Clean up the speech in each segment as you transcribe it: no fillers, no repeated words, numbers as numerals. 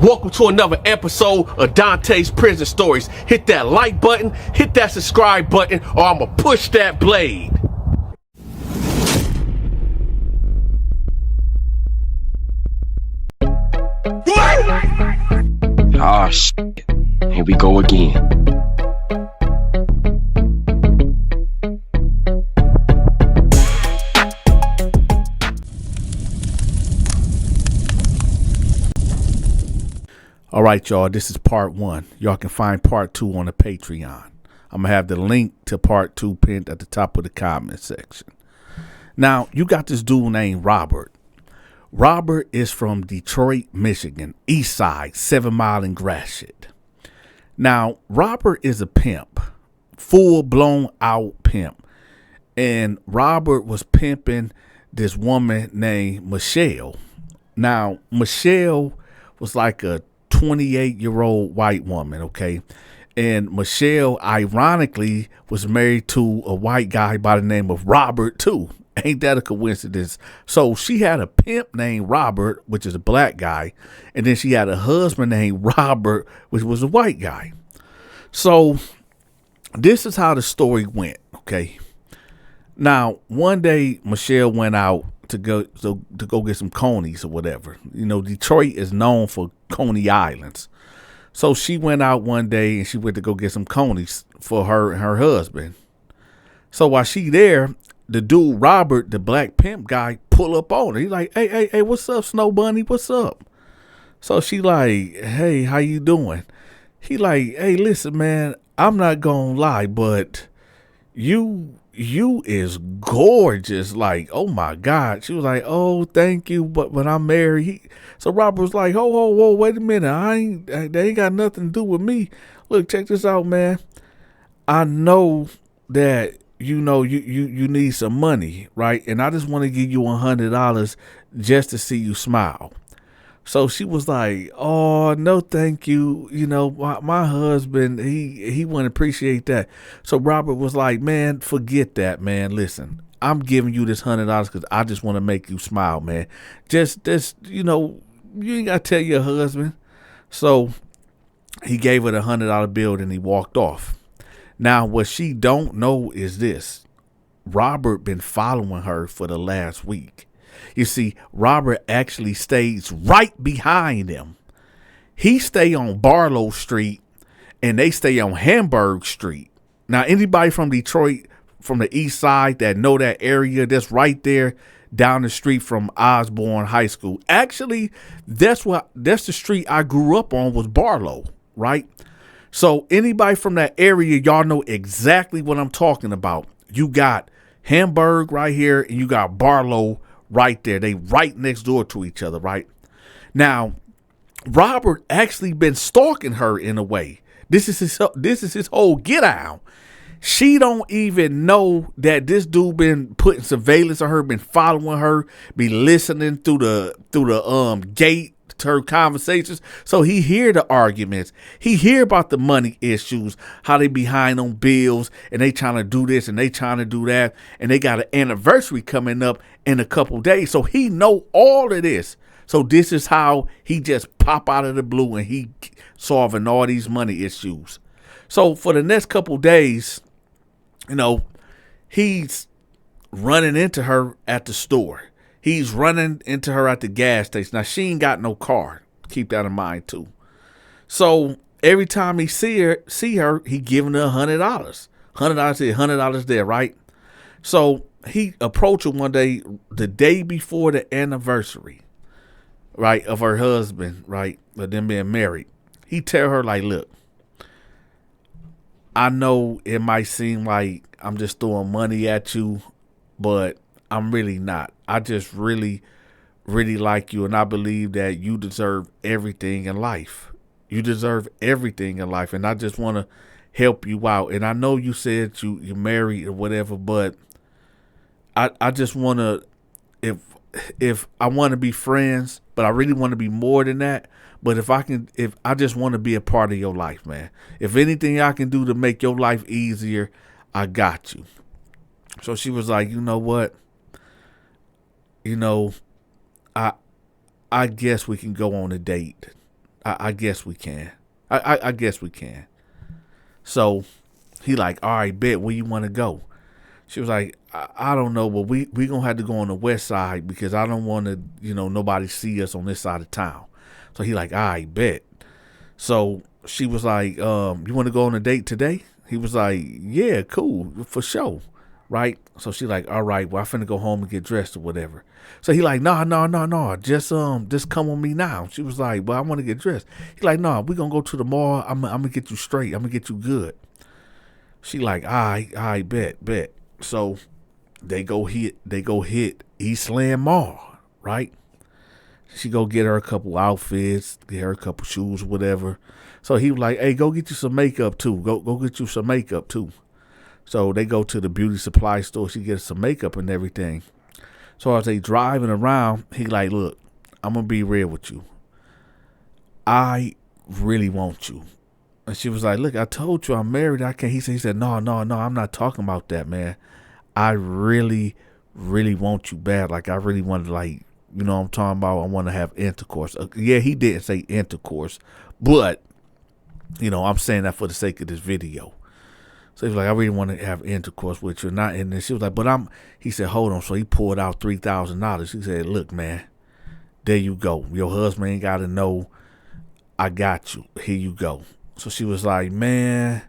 Welcome to another episode of Dante's Prison Stories. Hit that like button, hit that subscribe button, or I'ma push that blade. Ah, shit. Here we go again. All right, y'all, this is part one. Y'all can find part two on the Patreon. I'm going to have the link to part two pinned at the top of the comment section. Now, you got this dude named Robert. Robert is from Detroit, Michigan, East Side, 7 Mile and Gratiot. Now, Robert is a pimp, full-blown out pimp. And Robert was pimping this woman named Michelle. Now, Michelle was like a 28-year-old white woman, okay? And Michelle, ironically, was married to a white guy by the name of Robert, too. Ain't that a coincidence? So she had a pimp named Robert, which is a black guy, and then she had a husband named Robert, which was a white guy. So this is how the story went, okay? Now, one day, Michelle went out to go get some conies or whatever. You know, Detroit is known for Coney Islands. So she went out one day and she went to go get some conies for her and her husband. So while she there, the dude Robert, the black pimp guy, pull up on her. He's like, hey, what's up, Snow Bunny? What's up? So she like, hey, how you doing? He like, hey, listen, man, I'm not gonna lie, but you is gorgeous. Like, oh my God. She was like, oh, thank you, but when I'm married. So Robert was like, whoa, wait a minute. They ain't got nothing to do with me. Look, check this out, man. I know that you need some money, right? And I just want to give you $100 just to see you smile. So she was like, oh, no, thank you. You know, my husband, he wouldn't appreciate that. So Robert was like, man, forget that, man. Listen, I'm giving you this $100 because I just want to make you smile, man. Just, you ain't got to tell your husband. So he gave her the $100 bill and he walked off. Now, what she don't know is this. Robert been following her for the last week. You see, Robert actually stays right behind him. He stay on Barlow Street and they stay on Hamburg Street. Now, anybody from Detroit, from the east side that know that area, that's right there down the street from Osborne High School. Actually, that's the street I grew up on was Barlow, right? So anybody from that area, y'all know exactly what I'm talking about. You got Hamburg right here and you got Barlow right there. They right next door to each other, right? Now, Robert actually been stalking her in a way. This is his whole get out. She don't even know that this dude been putting surveillance on her, been following her, be listening through the gate to her conversations. So he hear the arguments. He hear about the money issues, how they behind on bills and they trying to do this and they trying to do that. And they got an anniversary coming up in a couple days. So he know all of this. So this is how he just pop out of the blue and he solving all these money issues. So for the next couple days, he's running into her at the store. He's running into her at the gas station. Now, she ain't got no car. Keep that in mind, too. So every time he see her, he giving her $100. $100 here, $100 there, right? So he approached her one day, the day before the anniversary, right, of her husband, right, of them being married. He tell her, like, look, I know it might seem like I'm just throwing money at you, but I'm really not. I just really, really like you, and I believe that you deserve everything in life. You deserve everything in life, and I just want to help you out. And I know you said you're married or whatever, but I just want to, if I want to be friends, but I really want to be more than that. But if I just want to be a part of your life, man. If anything I can do to make your life easier, I got you. So she was like, you know what? I guess we can go on a date. I guess we can. I guess we can. So he like, all right, bet, where you want to go? She was like, I don't know, but we gonna have to go on the west side because I don't want to, nobody see us on this side of town. So he like, all right, bet. So she was like, you want to go on a date today? He was like, yeah, cool, for sure, right? So she like, all right, well, I finna go home and get dressed or whatever. So he like, no, just come with me now. She was like, well, I want to get dressed. He like, no, we gonna go to the mall. I'm gonna get you straight. I'm gonna get you good. She like, all right, bet. So they go hit Eastland Mall, right? She go get her a couple outfits, get her a couple shoes, whatever. So he was like, hey, go get you some makeup too. Go get you some makeup too. So they go to the beauty supply store. She gets some makeup and everything. So as they driving around, he like, look, I'm going to be real with you. I really want you. And she was like, look, I told you I'm married. I can't. He said, no, I'm not talking about that, man. I really, really want you bad. Like, I really want to, like, you know what I'm talking about? I want to have intercourse. Yeah, he didn't say intercourse, but, I'm saying that for the sake of this video. So he was like, I really want to have intercourse with you. And then she was like, he said, hold on. So he pulled out $3,000. He said, look, man, there you go. Your husband ain't got to know. I got you. Here you go. So she was like, man,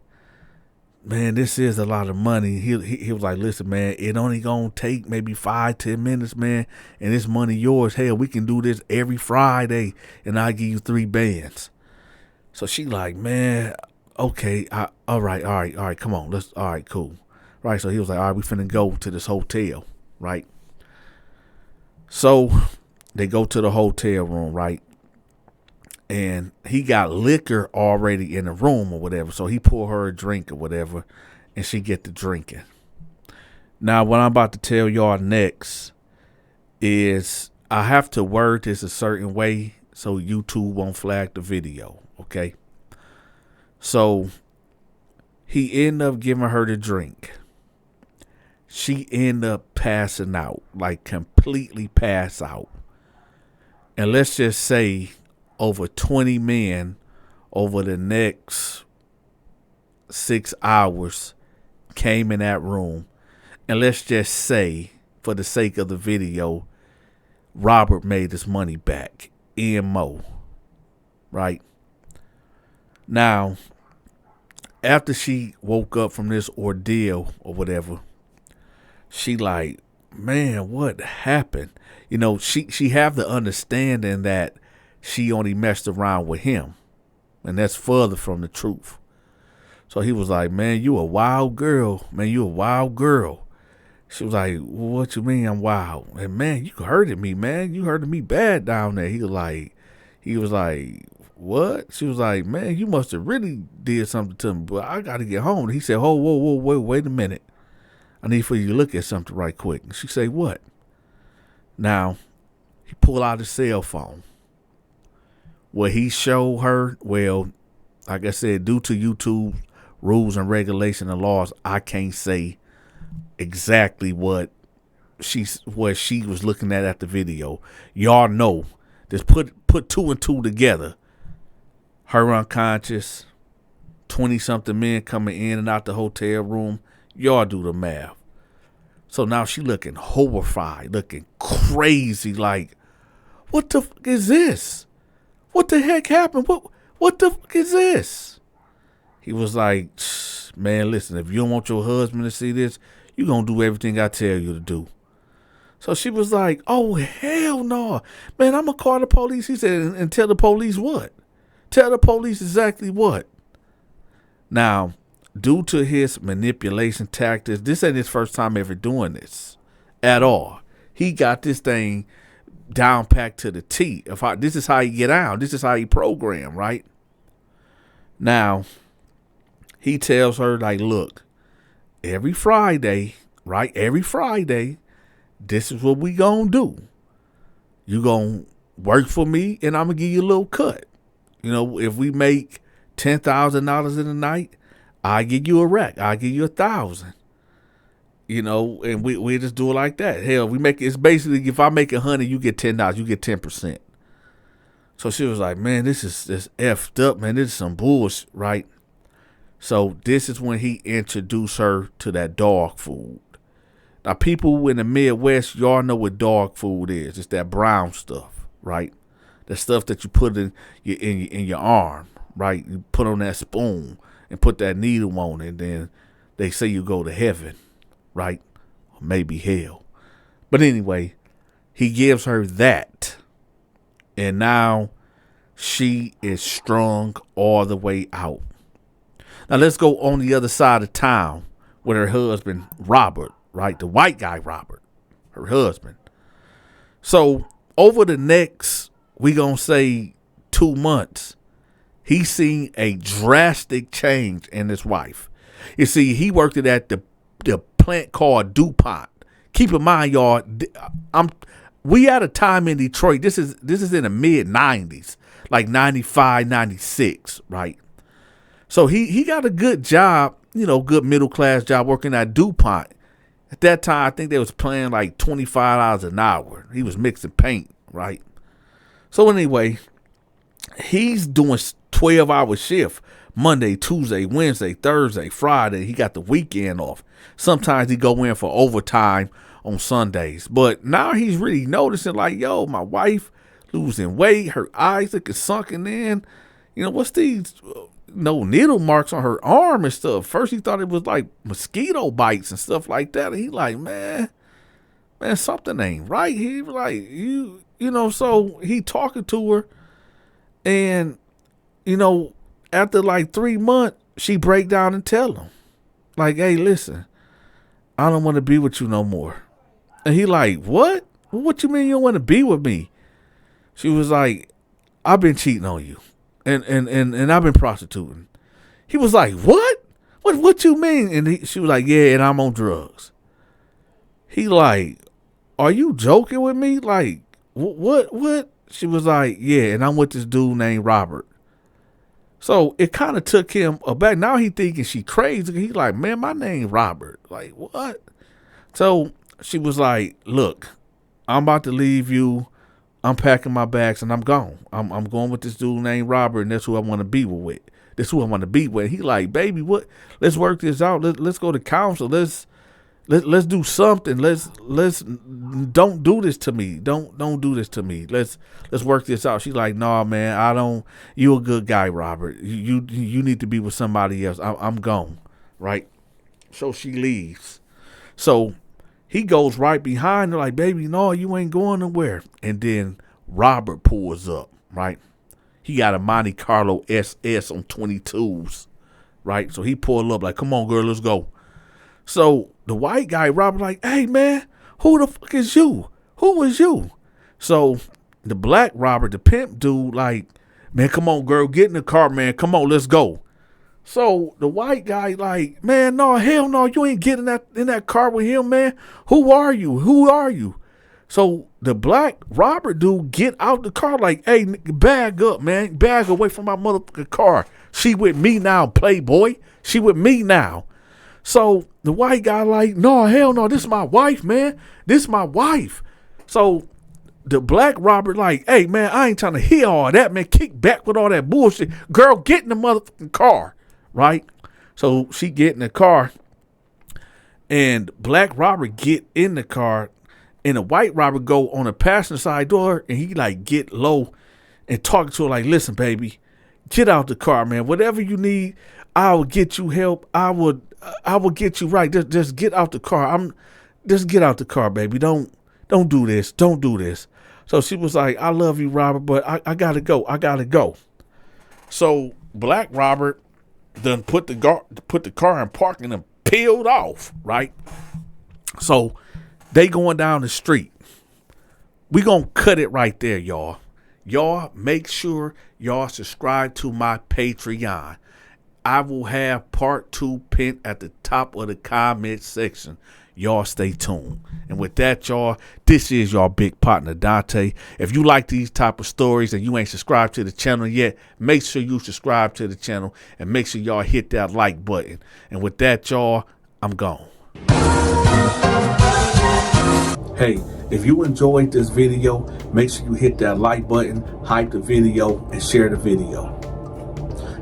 this is a lot of money. He was like, listen, man, it only gonna take maybe 5-10 minutes, man, and this money yours. Hell, we can do this every Friday, and I'll give you 3 bands. So she like, man, okay, all right, come on, all right, cool, right? So he was like, all right, we finna go to this hotel, right? So they go to the hotel room, right? And he got liquor already in the room or whatever. So he pour her a drink or whatever, and she get to drinking. Now, what I'm about to tell y'all next is I have to word this a certain way so YouTube won't flag the video, okay? So he ended up giving her the drink. She ended up passing out, like completely pass out. And let's just say over 20 men over the next 6 hours came in that room. And let's just say, for the sake of the video, Robert made his money back. EMO. Right? Now, after she woke up from this ordeal or whatever, she like, man, what happened? She have the understanding that she only messed around with him. And that's further from the truth. So he was like, man, you a wild girl. Man, you a wild girl. She was like, well, what you mean I'm wild? And man, you hurted me, man. You hurted me bad down there. He was like, what? She was like, man, you must have really did something to me, but I got to get home. And he said, oh, whoa, wait a minute. I need for you to look at something right quick. And she say, what? Now, he pulled out his cell phone. What he showed her, well, like I said, due to YouTube rules and regulation and laws, I can't say exactly what she was looking at the video. Y'all know. Just put 2 and 2 together. Her unconscious, 20-something men coming in and out the hotel room. Y'all do the math. So now she looking horrified, looking crazy, like, what the fuck is this? What the heck happened? What the fuck is this? He was like, man, listen, if you don't want your husband to see this, you gonna do everything I tell you to do. So she was like, oh, hell no. Man, I'm gonna call the police. He said, and tell the police what? Tell the police exactly what? Now, due to his manipulation tactics, this ain't his first time ever doing this at all. He got this thing down packed to the T. This is how you get out. This is how you program, right? Now, he tells her, like, look, every Friday, right? Every Friday, this is what we gonna do. You gonna work for me, and I'm gonna give you a little cut. If we make $10,000 in a night, I give you a rack. I give you 1,000. And we just do it like that. Hell, it's basically, if I make $100, you get $10. You get 10%. So she was like, man, this effed up, man. This is some bullshit, right? So this is when he introduced her to that dog food. Now, people in the Midwest, y'all know what dog food is. It's that brown stuff, right? The stuff that you put in your arm, right? You put on that spoon and put that needle on it, and then they say you go to heaven, right? Or maybe hell. But anyway, he gives her that. And now she is strung all the way out. Now let's go on the other side of town with her husband, Robert, right? The white guy, Robert, her husband. So over the next, we gonna say 2 months, he's seen a drastic change in his wife. You see, he worked it at the plant called DuPont. Keep in mind, y'all, we had a time in Detroit. This is in the mid 90s, like 95, 96, right? So he got a good job, good middle class job working at DuPont. At that time, I think they was paying like $25 an hour. He was mixing paint, right? So anyway, he's doing 12-hour shift. Monday, Tuesday, Wednesday, Thursday, Friday. He got the weekend off. Sometimes he go in for overtime on Sundays. But now he's really noticing, like, yo, my wife losing weight. Her eyes looking sunken in. What's these needle marks on her arm and stuff? First he thought it was like mosquito bites and stuff like that. And he like, man, something ain't right. He was like, so he talking to her. And, after like 3 months, she break down and tell him, like, hey, listen, I don't want to be with you no more. And he like, what? What you mean you don't want to be with me? She was like, I've been cheating on you. And I've been prostituting. He was like, what? What you mean? And she was like, yeah, and I'm on drugs. He like, are you joking with me? Like, what? She was like, yeah, and I'm with this dude named Robert. So it kind of took him aback. Now he thinking she crazy. He like, man, my name Robert. Like, what? So she was like, look, I'm about to leave you. I'm packing my bags and I'm gone. I'm going with this dude named Robert, and that's who I want to be with. That's who I want to be with. He like, baby, what? Let's work this out. Let's go to council. Let's do something. Let's don't do this to me. Don't do this to me. Let's work this out. She's like, nah, man, you a good guy, Robert. You need to be with somebody else. I'm gone. Right? So she leaves. So he goes right behind her like, baby, no, you ain't going nowhere. And then Robert pulls up, right? He got a Monte Carlo SS on 22s, right? So he pulled up like, come on, girl, let's go. So the white guy, Robert, like, hey, man, who the fuck is you? Who is you? So the black Robert, the pimp dude, like, man, come on, girl, get in the car, man. Come on, let's go. So the white guy, like, man, no, hell no, you ain't getting in that car with him, man. Who are you? Who are you? So the black Robert dude get out the car like, hey, bag up, man. Bag away from my motherfucking car. She with me now, playboy. She with me now. So the white guy like, no, hell no, this is my wife, man. This is my wife. So the black Robert like, hey, man, I ain't trying to hear all that, man. Kick back with all that bullshit. Girl, get in the motherfucking car, right? So she get in the car, and black Robert get in the car, and the white Robert go on the passenger side door, and he like get low and talking to her like, listen, baby, get out the car, man. Whatever you need, I will get you help. I will get you right. Just get out the car. Just get out the car, baby. Don't do this. Don't do this. So she was like, I love you, Robert, but I gotta go. I gotta go. So black Robert then put the car in parking and peeled off, right? So they going down the street. We gonna cut it right there, y'all. Y'all make sure y'all subscribe to my Patreon. I will have part 2 pinned at the top of the comment section. Y'all stay tuned. And with that, y'all, this is your big partner, Donta. If you like these type of stories and you ain't subscribed to the channel yet, make sure you subscribe to the channel and make sure y'all hit that like button. And with that, y'all, I'm gone. Hey, if you enjoyed this video, make sure you hit that like button, hype the video, and share the video.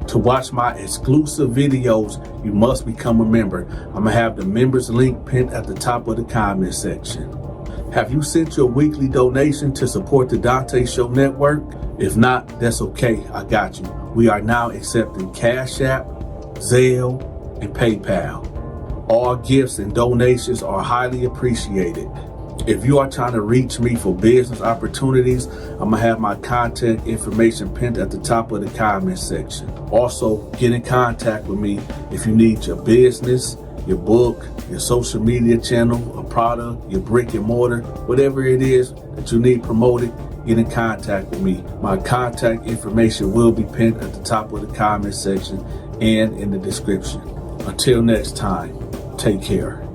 To watch my exclusive videos, you must become a member. I'm gonna have the members link pinned at the top of the comment section. Have you sent your weekly donation to support the Donta Show Network? If not, that's okay, I got you. We are now accepting CASHAPP, Zelle, and PayPal. All gifts and donations are highly appreciated. If you are trying to reach me for business opportunities, I'm gonna have my contact information pinned at the top of the comment section. Also, get in contact with me if you need your business, your book, your social media channel, a product, your brick and mortar, whatever it is that you need promoted, get in contact with me. My contact information will be pinned at the top of the comment section and in the description. Until next time, take care.